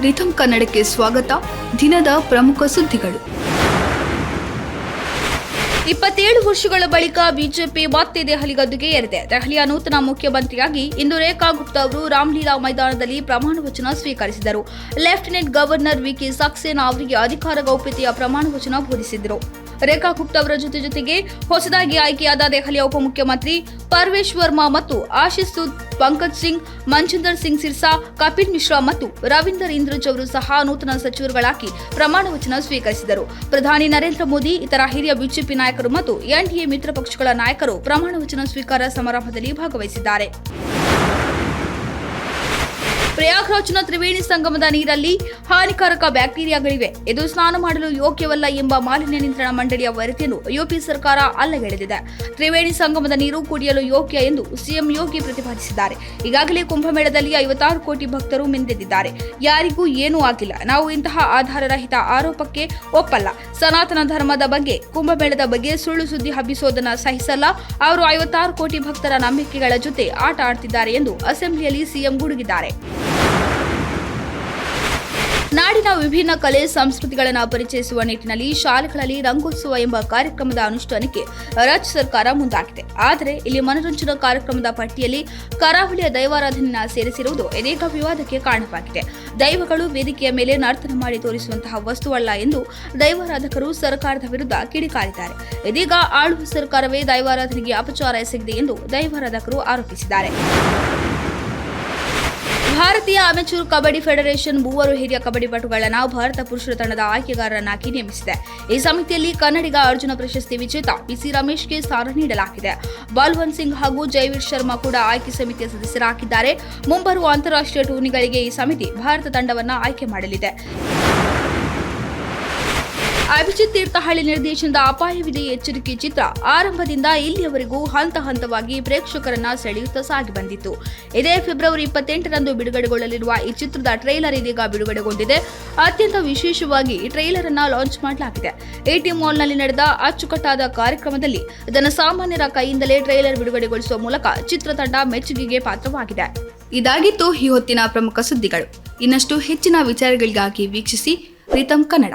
ರಿಥಮ್ ಕನ್ನಡಕ್ಕೆ ಸ್ವಾಗತ. ದಿನದ ಪ್ರಮುಖ ಸುದ್ದಿಗಳು. 27 ವರ್ಷಗಳ ಬಳಿಕ ಬಿಜೆಪಿ ಮತ್ತೆ ದೆಹಲಿ ಗದ್ದುಗೆ ಏರಿದೆ. ದೆಹಲಿಯ ನೂತನ ಮುಖ್ಯಮಂತ್ರಿಯಾಗಿ ಇಂದು ರೇಖಾ ಗುಪ್ತಾ ಅವರು ರಾಮಲೀಲಾ ಮೈದಾನದಲ್ಲಿ ಪ್ರಮಾಣ ವಚನ ಸ್ವೀಕರಿಸಿದರು. ಲೆಫ್ಟಿನೆಂಟ್ ಗವರ್ನರ್ ವಿಕೆ ಸಕ್ಸೇನಾ ಅವರಿಗೆ ಅಧಿಕಾರ ಗೌಪ್ಯತೆಯ ಪ್ರಮಾಣ ವಚನ ಬೋಧಿಸಿದರು. ರೇಖಾ ಗುಪ್ತಾ ಅವರ ಜೊತೆಗೆ ಹೊಸದಾಗಿ ಆಯ್ಕೆಯಾದ ದೆಹಲಿಯ ಉಪಮುಖ್ಯಮಂತ್ರಿ ಪರ್ವೇಶ್ ವರ್ಮಾ ಮತ್ತು ಆಶೀಶ್ ಸೂದ್, ಪಂಕಜ್ ಸಿಂಗ್, ಮಂಜಿಂದರ್ ಸಿಂಗ್ ಸಿರ್ಸಾ, ಕಪಿಲ್ ಮಿಶ್ರಾ ಮತ್ತು ರವೀಂದರ್ ಇಂದ್ರಜ್ ಅವರು ಸಹ ನೂತನ ಸಚಿವರುಗಳಾಗಿ ಪ್ರಮಾಣ ವಚನ ಸ್ವೀಕರಿಸಿದರು. ಪ್ರಧಾನಿ ನರೇಂದ್ರ ಮೋದಿ, ಇತರ ಹಿರಿಯ ಬಿಜೆಪಿ ನಾಯಕರು ಮತ್ತು ಎನ್ಡಿಎ ಮಿತ್ರ ಪಕ್ಷಗಳ ನಾಯಕರು ಪ್ರಮಾಣ ವಚನ ಸ್ವೀಕಾರ ಸಮಾರಂಭದಲ್ಲಿ ಭಾಗವಹಿಸಿದ್ದಾರೆ. ಪ್ರಯಾಗ್ರಾಜ್ನ ತ್ರಿವೇಣಿ ಸಂಗಮದ ನೀರಲ್ಲಿ ಹಾನಿಕಾರಕ ಬ್ಯಾಕ್ಟೀರಿಯಾಗಳಿವೆ. ಇದು ಸ್ನಾನ ಮಾಡಲು ಯೋಗ್ಯವಲ್ಲ ಎಂಬ ಮಾಲಿನ್ಯ ನಿಯಂತ್ರಣ ಮಂಡಳಿಯ ವರದಿಯನ್ನು ಯುಪಿ ಸರ್ಕಾರ ಅಲ್ಲಗೆಳೆದಿದೆ. ತ್ರಿವೇಣಿ ಸಂಗಮದ ನೀರು ಕುಡಿಯಲು ಯೋಗ್ಯ ಎಂದು ಸಿಎಂ ಯೋಗಿ ಪ್ರತಿಪಾದಿಸಿದ್ದಾರೆ. ಈಗಾಗಲೇ ಕುಂಭಮೇಳದಲ್ಲಿ 56 ಕೋಟಿ ಭಕ್ತರು ಮಿಂದೆದ್ದಿದ್ದಾರೆ. ಯಾರಿಗೂ ಏನೂ ಆಗಿಲ್ಲ. ನಾವು ಇಂತಹ ಆಧಾರರಹಿತ ಆರೋಪಕ್ಕೆ ಒಪ್ಪಲ್ಲ. ಸನಾತನ ಧರ್ಮದ ಬಗ್ಗೆ, ಕುಂಭಮೇಳದ ಬಗ್ಗೆ ಸುಳ್ಳು ಸುದ್ದಿ ಹಬ್ಬಿಸೋದನ್ನ ಸಹಿಸಲ್ಲ. ಅವರು 56 ಕೋಟಿ ಭಕ್ತರ ನಂಬಿಕೆಗಳ ಜೊತೆ ಆಟ ಆಡ್ತಿದ್ದಾರೆ ಎಂದು ಅಸೆಂಬ್ಲಿಯಲ್ಲಿ ಸಿಎಂ ಗುಡುಗಿದ್ದಾರೆ. ನಾಡಿನ ವಿಭಿನ್ನ ಕಲೆ ಸಂಸ್ಕೃತಿಗಳನ್ನು ಪರಿಚಯಿಸುವ ನಿಟ್ಟಿನಲ್ಲಿ ಶಾಲೆಗಳಲ್ಲಿ ರಂಗೋತ್ಸವ ಎಂಬ ಕಾರ್ಯಕ್ರಮದ ಅನುಷ್ಠಾನಕ್ಕೆ ರಾಜ್ಯ ಸರ್ಕಾರ ಮುಂದಾಗಿದೆ. ಆದರೆ ಇಲ್ಲಿ ಮನರಂಜನಾ ಕಾರ್ಯಕ್ರಮದ ಪಟ್ಟಿಯಲ್ಲಿ ಕರಾವಳಿಯ ದೈವಾರಾಧನೆಯನ್ನು ಸೇರಿಸಿರುವುದು ಇದೀಗ ವಿವಾದಕ್ಕೆ ಕಾರಣವಾಗಿದೆ. ದೈವಗಳು ವೇದಿಕೆಯ ಮೇಲೆ ನರ್ತನ ಮಾಡಿ ತೋರಿಸುವಂತಹ ವಸ್ತುವಲ್ಲ ಎಂದು ದೈವಾರಾಧಕರು ಸರ್ಕಾರದ ವಿರುದ್ಧ ಕಿಡಿಕಾರಿದ್ದಾರೆ. ಇದೀಗ ಆಳುವ ಸರ್ಕಾರವೇ ದೈವಾರಾಧನೆಗೆ ಅಪಚಾರ ಎಸಗಿದೆ ಎಂದು ದೈವಾರಾಧಕರು ಆರೋಪಿಸಿದ್ದಾರೆ. ಭಾರತೀಯ ಅಮೆಚೂರ್ ಕಬಡ್ಡಿ ಫೆಡರೇಷನ್ 3 ಹಿರಿಯ ಕಬಡ್ಡಿ ಪಟುಗಳನ್ನು ಭಾರತ ಪುರುಷರ ತಂಡದ ಆಯ್ಕೆಗಾರರನ್ನಾಗಿ ನೇಮಿಸಿದೆ. ಈ ಸಮಿತಿಯಲ್ಲಿ ಕನ್ನಡಿಗ ಅರ್ಜುನ ಪ್ರಶಸ್ತಿ ವಿಜೇತ ಪಿಸಿ ರಮೇಶ್ಗೆ ಸ್ಥಾನ ನೀಡಲಾಗಿದೆ. ಬಾಲ್ವಂತ್ ಸಿಂಗ್ ಹಾಗೂ ಜೈವೀರ್ ಶರ್ಮಾ ಕೂಡ ಆಯ್ಕೆ ಸಮಿತಿಯ ಸದಸ್ಯರಾಗಿದ್ದಾರೆ. ಮುಂಬರುವ ಅಂತಾರಾಷ್ಟ್ರೀಯ ಟೂರ್ನಿಗಳಿಗೆ ಈ ಸಮಿತಿ ಭಾರತ ತಂಡವನ್ನು ಆಯ್ಕೆ ಮಾಡಲಿದೆ. ಅಭಿಜಿತ್ ತೀರ್ಥಹಳ್ಳಿ ನಿರ್ದೇಶನದ ಅಪಾಯವಿದೆ ಎಚ್ಚರಿಕೆ ಚಿತ್ರ ಆರಂಭದಿಂದ ಇಲ್ಲಿಯವರೆಗೂ ಹಂತ ಹಂತವಾಗಿ ಪ್ರೇಕ್ಷಕರನ್ನ ಸೆಳೆಯುತ್ತಾ ಸಾಗಿ ಬಂದಿತ್ತು. ಇದೇ ಫೆಬ್ರವರಿ 28ರಂದು ಬಿಡುಗಡೆಗೊಳ್ಳಲಿರುವ ಈ ಚಿತ್ರದ ಟ್ರೈಲರ್ ಇದೀಗ ಬಿಡುಗಡೆಗೊಂಡಿದೆ. ಅತ್ಯಂತ ವಿಶೇಷವಾಗಿ ಈ ಟ್ರೈಲರ್ ಅನ್ನ ಲಾಂಚ್ ಮಾಡಲಾಗಿದೆ. ಎಟಿ ಮಾಲ್ನಲ್ಲಿ ನಡೆದ ಅಚ್ಚುಕಟ್ಟಾದ ಕಾರ್ಯಕ್ರಮದಲ್ಲಿ ಜನಸಾಮಾನ್ಯರ ಕೈಯಿಂದಲೇ ಟ್ರೈಲರ್ ಬಿಡುಗಡೆಗೊಳಿಸುವ ಮೂಲಕ ಚಿತ್ರತಂಡ ಮೆಚ್ಚುಗೆಗೆ ಪಾತ್ರವಾಗಿದೆ. ಇದಾಗಿತ್ತು ಈ ಹೊತ್ತಿನ ಪ್ರಮುಖ ಸುದ್ದಿಗಳು. ಇನ್ನಷ್ಟು ಹೆಚ್ಚಿನ ವಿಚಾರಗಳಿಗಾಗಿ ವೀಕ್ಷಿಸಿ ರಿಥಮ್ ಕನ್ನಡ.